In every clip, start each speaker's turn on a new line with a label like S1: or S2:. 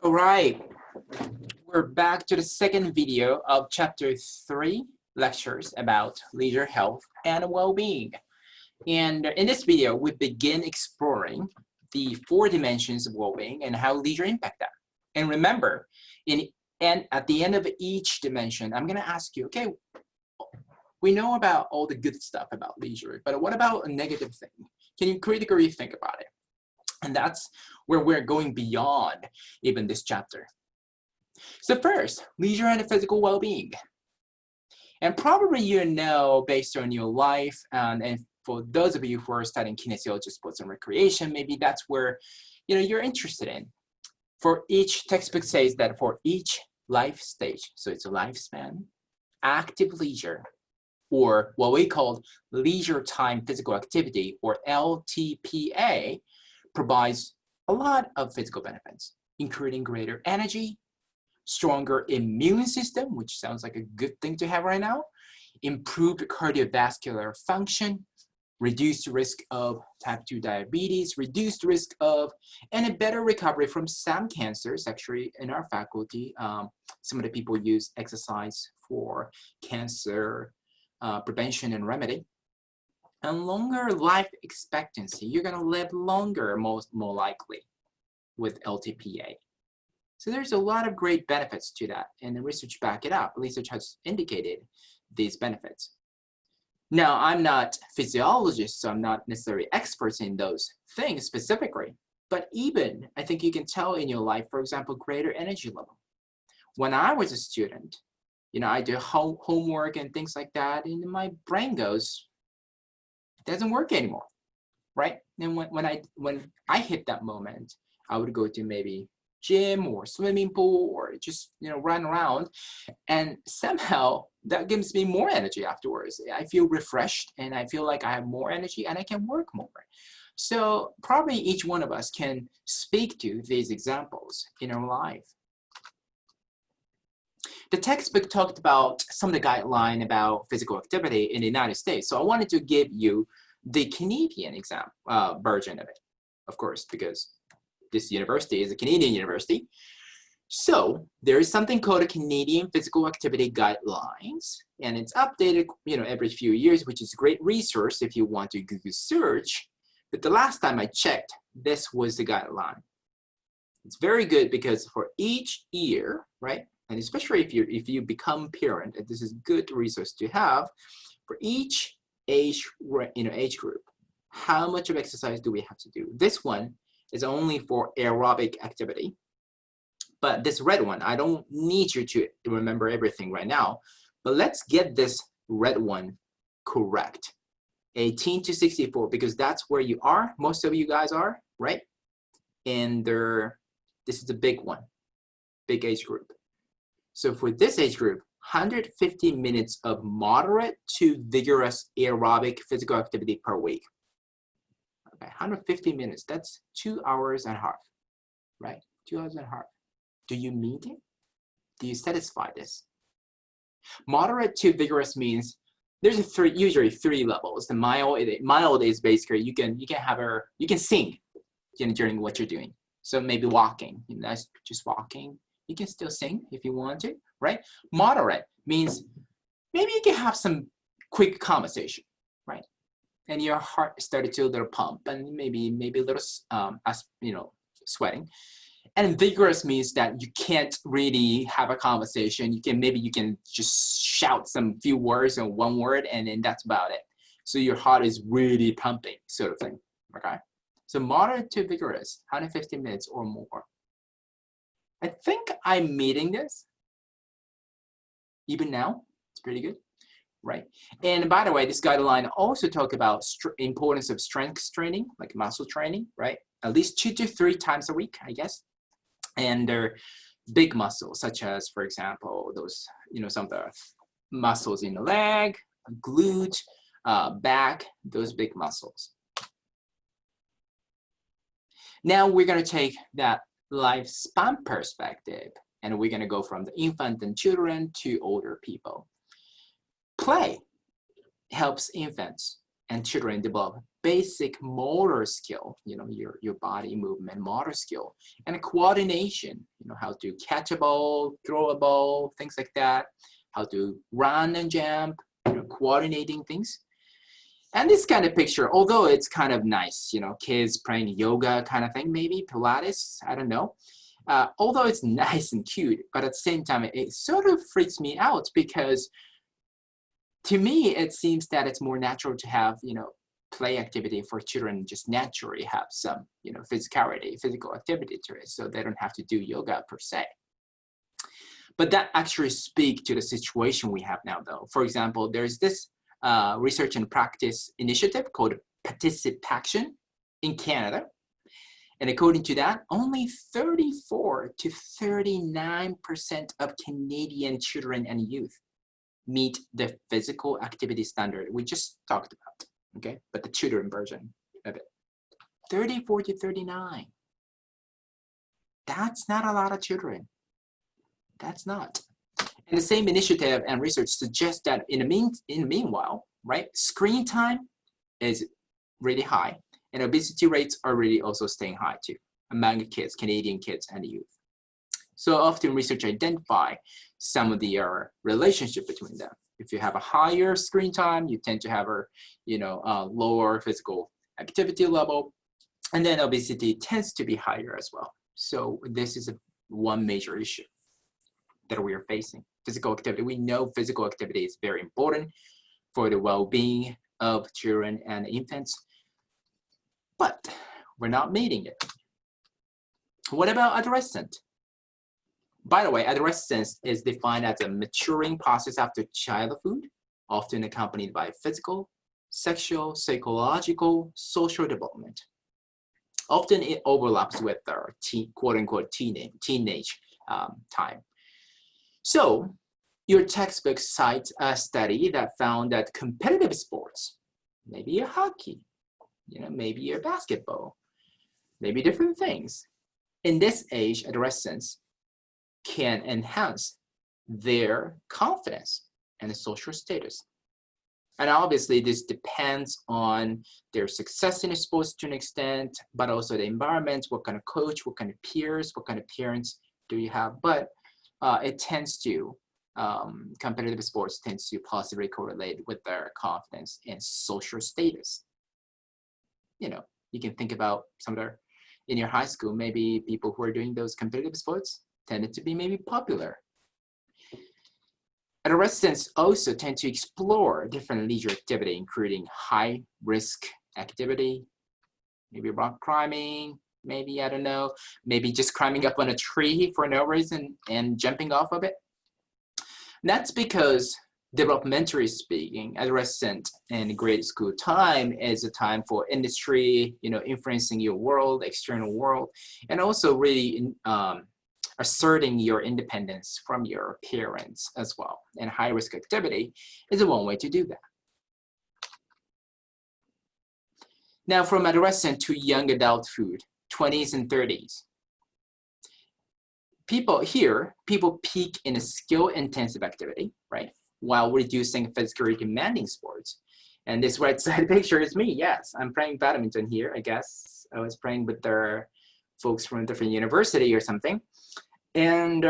S1: All right, we're back to the second video of Chapter 3 lectures about leisure health and well-being. And in this video, we begin exploring the 4 dimensions of well-being and how leisure impact that. And remember, at the end of each dimension, I'm going to ask you, okay, we know about all the good stuff about leisure, but what about a negative thing? Can you critically think about it? And that's where we're going beyond even this chapter. So first, leisure and physical well-being. And probably you know, based on your life, and for those of you who are studying kinesiology, sports and recreation, maybe that's where you're interested in. For each textbook says that for each life stage, so it's a lifespan, active leisure, or what we call leisure time physical activity, or LTPA, provides a lot of physical benefits, including greater energy, stronger immune system, which sounds like a good thing to have right now, improved cardiovascular function, reduced risk of type 2 diabetes, reduced risk of, and a better recovery from some cancers. Actually, in our faculty, some of the people use exercise for cancer prevention and remedy. And longer life expectancy. You're going to live longer, more likely, with LTPA. So there's a lot of great benefits to that, and the research back it up. Research has indicated these benefits. Now, I'm not a physiologist, so I'm not necessarily experts in those things specifically, but even, I think you can tell in your life, for example, greater energy level. When I was a student, I do homework and things like that, and my brain goes, it doesn't work anymore, right? And when I hit that moment, I would go to maybe gym or swimming pool or just run around, and somehow that gives me more energy afterwards. I feel refreshed and I feel like I have more energy and I can work more. So probably each one of us can speak to these examples in our life. The textbook talked about some of the guidelines about physical activity in the United States. So I wanted to give you the Canadian version of it, of course, because this university is a Canadian university. So there is something called a Canadian Physical Activity Guidelines, and it's updated every few years, which is a great resource if you want to Google search. But the last time I checked, this was the guideline. It's very good because for each year, right? And especially if you become parent, this is good resource to have for each age group. How much of exercise do we have to do? This one is only for aerobic activity, but this red one, I don't need you to remember everything right now, but let's get this red one correct. 18 to 64, because that's where you are. Most of you guys are, right? And this is a big one, big age group. So for this age group, 150 minutes of moderate to vigorous aerobic physical activity per week. Okay, 150 minutes, that's 2 hours and a half, right? 2 hours and a half. Do you meet it? Do you satisfy this? Moderate to vigorous means there's usually 3 levels. The mild is basically you can sing during what you're doing. So maybe walking, that's just walking. You can still sing if you want to, right? Moderate means maybe you can have some quick conversation, right? And your heart started to a little pump and maybe a little, sweating. And vigorous means that you can't really have a conversation. You can just shout some few words or one word, and then that's about it. So your heart is really pumping, sort of thing, okay? So moderate to vigorous, 150 minutes or more. I think I'm meeting this. Even now, it's pretty good, right? And by the way, this guideline also talk about importance of strength training, like muscle training, right? At least 2 to 3 times a week, I guess. And they're big muscles, such as, for example, those, some of the muscles in the leg, glute, back, those big muscles. Now we're going to take that lifespan perspective, and we're going to go from the infant and children to older people. Play helps infants and children develop basic motor skill, your body movement, motor skill, and coordination, how to catch a ball, throw a ball, things like that, how to run and jump, coordinating things. And this kind of picture, although it's kind of nice, kids playing yoga kind of thing, maybe Pilates, I don't know. Although it's nice and cute, but at the same time, it sort of freaks me out because to me, it seems that it's more natural to have, play activity for children just naturally have some, physicality, physical activity to it, so they don't have to do yoga per se. But that actually speaks to the situation we have now, though. For example, there's this research and practice initiative called Participation in Canada. And according to that, only 34 to 39% of Canadian children and youth meet the physical activity standard we just talked about, okay? But the children version of it. 34 to 39. That's not a lot of children. That's not. And the same initiative and research suggests that in the meanwhile, right, screen time is really high, and obesity rates are really also staying high too among kids, Canadian kids and youth. So often research identify some of the relationship between them. If you have a higher screen time, you tend to have a lower physical activity level, and then obesity tends to be higher as well. So this is one major issue that we are facing. Physical activity. We know physical activity is very important for the well-being of children and infants, but we're not meeting it. What about adolescent? By the way, adolescence is defined as a maturing process after childhood, often accompanied by physical, sexual, psychological, social development. Often it overlaps with our quote-unquote teenage time. So your textbook cites a study that found that competitive sports, maybe a hockey, maybe your basketball, maybe different things, in this age, adolescents can enhance their confidence and social status. And obviously this depends on their success in sports to an extent, but also the environment, what kind of coach, what kind of peers, what kind of parents do you have. But it tends to, competitive sports tends to positively correlate with their confidence and social status. You can think about some other, in your high school, maybe people who are doing those competitive sports tended to be maybe popular. Adolescents also tend to explore different leisure activity, including high-risk activity, maybe rock climbing, maybe, I don't know, maybe just climbing up on a tree for no reason and jumping off of it. That's because, developmentally speaking, adolescent and grade school time is a time for industry, influencing your world, external world, and also really asserting your independence from your parents as well. And high-risk activity is one way to do that. Now, from adolescent to young adulthood, 20s and 30s. People peak in a skill-intensive activity, right? While reducing physically demanding sports. And this right side picture is me, yes. I'm playing badminton here, I guess. I was playing with the folks from a different university or something. And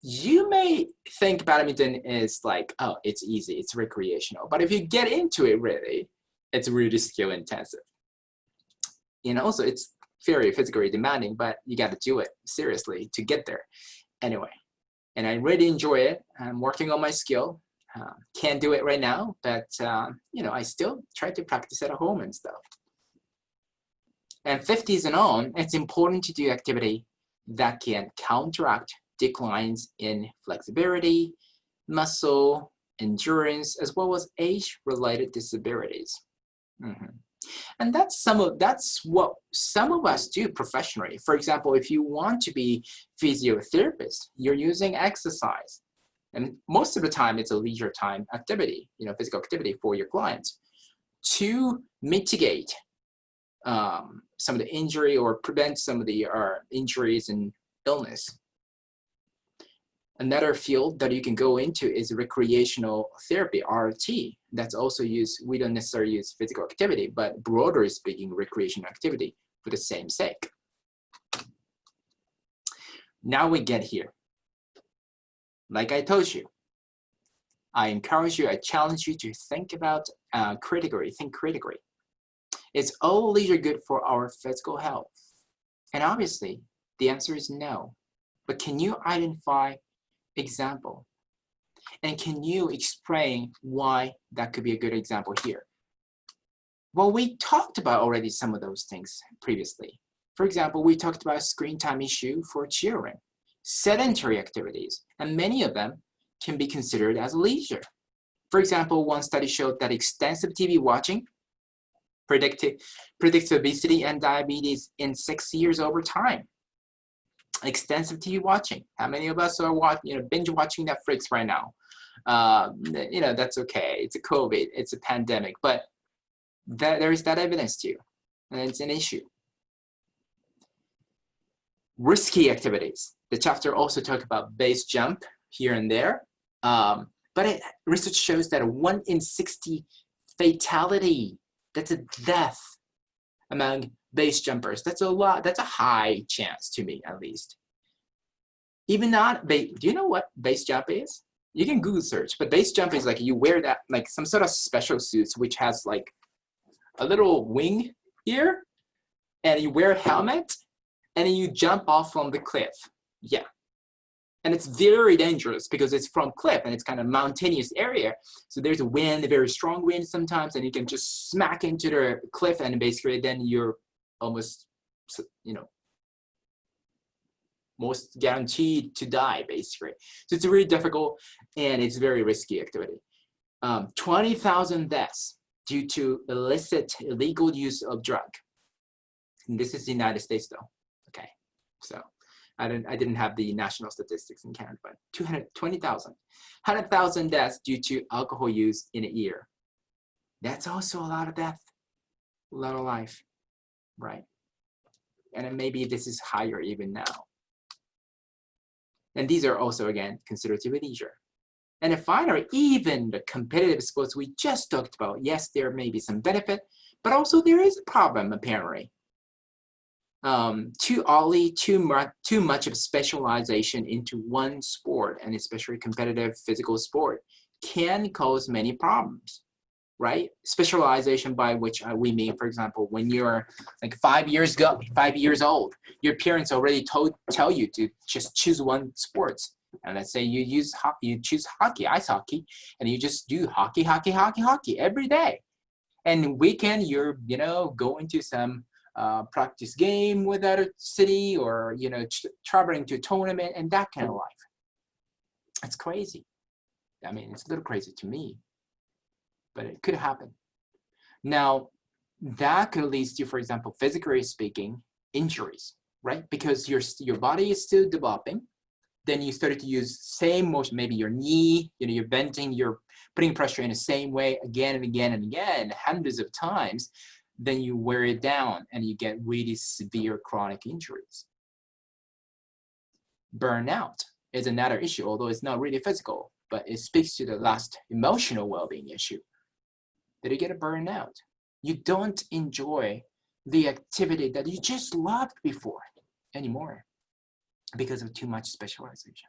S1: you may think badminton is like, oh, it's easy, it's recreational. But if you get into it really, it's really skill-intensive. Also it's very physically demanding, but you got to do it seriously to get there. Anyway, and I really enjoy it. I'm working on my skill. Can't do it right now, but I still try to practice at home and stuff. And 50s and on, it's important to do activity that can counteract declines in flexibility, muscle, endurance, as well as age-related disabilities. And that's what some of us do professionally. For example, if you want to be physiotherapist, you're using exercise. And most of the time, it's a leisure time activity, physical activity for your clients to mitigate some of the injury or prevent some of the injuries and illness. Another field that you can go into is recreational therapy, RT. That's also used, we don't necessarily use physical activity, but broader speaking, recreational activity for the same sake. Now we get here. Like I told you, I encourage you, I challenge you to think about critically, think critically. Is all leisure good for our physical health? And obviously, the answer is no. But can you identify example? And can you explain why that could be a good example here? Well, we talked about already some of those things previously. For example, we talked about screen time issue for children, sedentary activities, and many of them can be considered as leisure. For example, one study showed that extensive TV watching predicts obesity and diabetes in 6 years over time. Extensive TV watching. How many of us are binge watching Netflix right now? That's okay. It's a COVID. It's a pandemic, but there is that evidence too, and it's an issue. Risky activities. The chapter also talked about base jump here and there, but research shows that a 1 in 60 fatality, that's a death among base jumpers. That's a lot. That's a high chance to me, at least. Even not, do you know what base jump is? You can Google search, but base jump is like you wear that, like some sort of special suits, which has like a little wing here, and you wear a helmet, and then you jump off from the cliff. Yeah. And it's very dangerous because it's from cliff and it's kind of mountainous area. So there's a wind, a very strong wind sometimes, and you can just smack into the cliff and basically then you're almost, most guaranteed to die basically. So it's really difficult and it's very risky activity. 20,000 deaths due to illicit, illegal use of drug. And this is the United States though, okay? So I didn't have the national statistics in Canada, but 220,000. 100,000 deaths due to alcohol use in a year. That's also a lot of death, a lot of life, right? And then maybe this is higher even now. And these are also, again, considered to be leisure. And then finally, even the competitive sports we just talked about, yes, there may be some benefit, but also there is a problem apparently. Too early, too much of specialization into one sport, and especially competitive physical sport, can cause many problems, right? Specialization, by which we mean, for example, when you're like 5 years old, your parents already tell you to just choose one sport. And let's say you choose hockey, ice hockey, and you just do hockey every day. And weekend, you're going to some practice game with other city, or traveling to a tournament and that kind of life. It's crazy. I mean, it's a little crazy to me, but it could happen. Now, that could lead to, for example, physically speaking, injuries, right? Because your body is still developing. Then you started to use same motion, maybe your knee, you're bending, you're putting pressure in the same way again and again and again, hundreds of times. Then you wear it down and you get really severe chronic injuries. Burnout is another issue, although it's not really physical, but it speaks to the last emotional well-being issue. That you get a burnout. You don't enjoy the activity that you just loved before anymore because of too much specialization.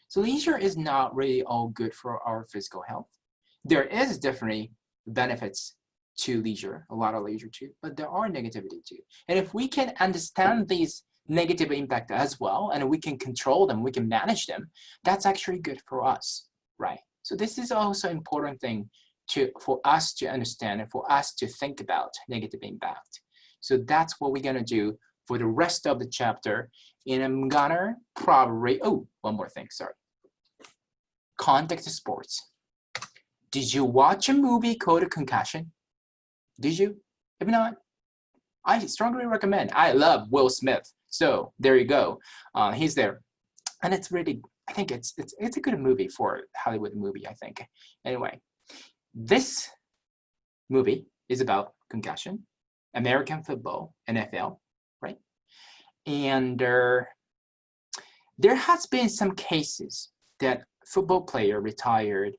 S1: So leisure is not really all good for our physical health. There is definitely benefits to leisure, a lot of leisure too, but there are negativity too. And if we can understand these negative impact as well, and we can control them, we can manage them, that's actually good for us, right? So this is also an important thing for us to understand and for us to think about negative impact. So that's what we're gonna do for the rest of the chapter. And I'm gonna probably, one more thing, sorry. Contact sports. Did you watch a movie called Concussion? Did you? If not, I strongly recommend. I love Will Smith. So there you go. He's there. And it's really, I think it's a good movie for Hollywood movie, I think. Anyway, this movie is about concussion, American football, NFL, right? And there has been some cases that football player retired,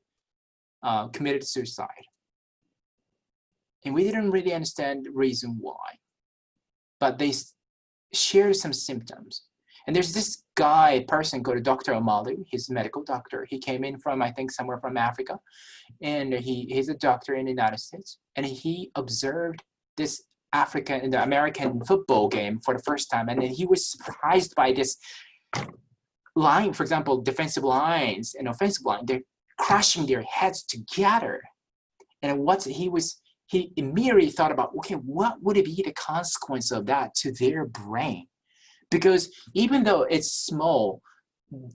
S1: committed suicide. And we didn't really understand the reason why, but they shared some symptoms. And there's this person called Dr. Amalu. He's a medical doctor. He came in from, I think, somewhere from Africa. And he's a doctor in the United States. And he observed this the American football game for the first time. And then he was surprised by this line, for example, defensive lines and offensive line, they're crushing their heads together. And he immediately thought about, okay, what would it be the consequence of that to their brain? Because even though it's small,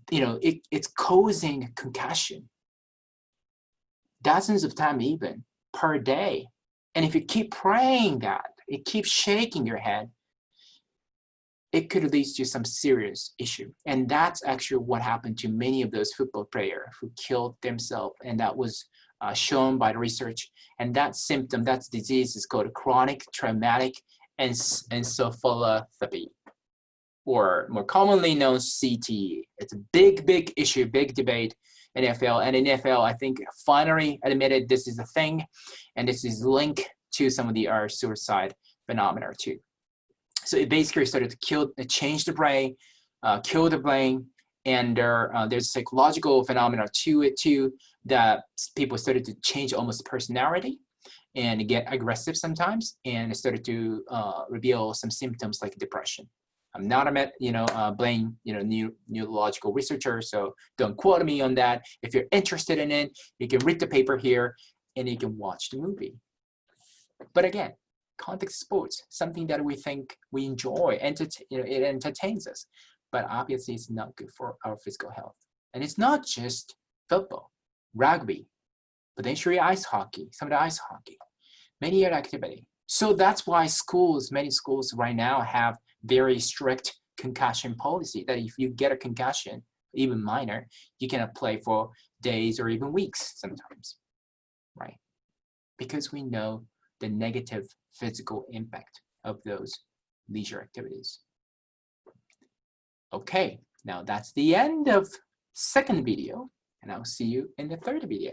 S1: it's causing concussion dozens of times even per day. And if you keep praying that, it keeps shaking your head, it could lead to some serious issue. And that's actually what happened to many of those football players who killed themselves. And that was shown by the research. And that symptom, that disease is called chronic traumatic encephalopathy, or more commonly known CTE. It's a big, big issue, big debate in NFL. And in NFL, I think finally admitted this is a thing, and this is linked to some of the suicide phenomena too. So it basically started to change the brain, kill the brain, and there's psychological phenomena to it too, that people started to change almost personality and get aggressive sometimes, and it started to reveal some symptoms like depression. I'm not a blame neurological researcher, so don't quote me on that. If you're interested in it, you can read the paper here and you can watch the movie. But again, contact sports, something that we think we enjoy, it entertains us, but obviously it's not good for our physical health. And it's not just football, rugby, potentially ice hockey, some of the ice hockey, many other activity. So that's why many schools right now have very strict concussion policy, that if you get a concussion, even minor, you cannot play for days or even weeks sometimes, right? Because we know the negative physical impact of those leisure activities. Okay, now that's the end of second video, and I'll see you in the third video.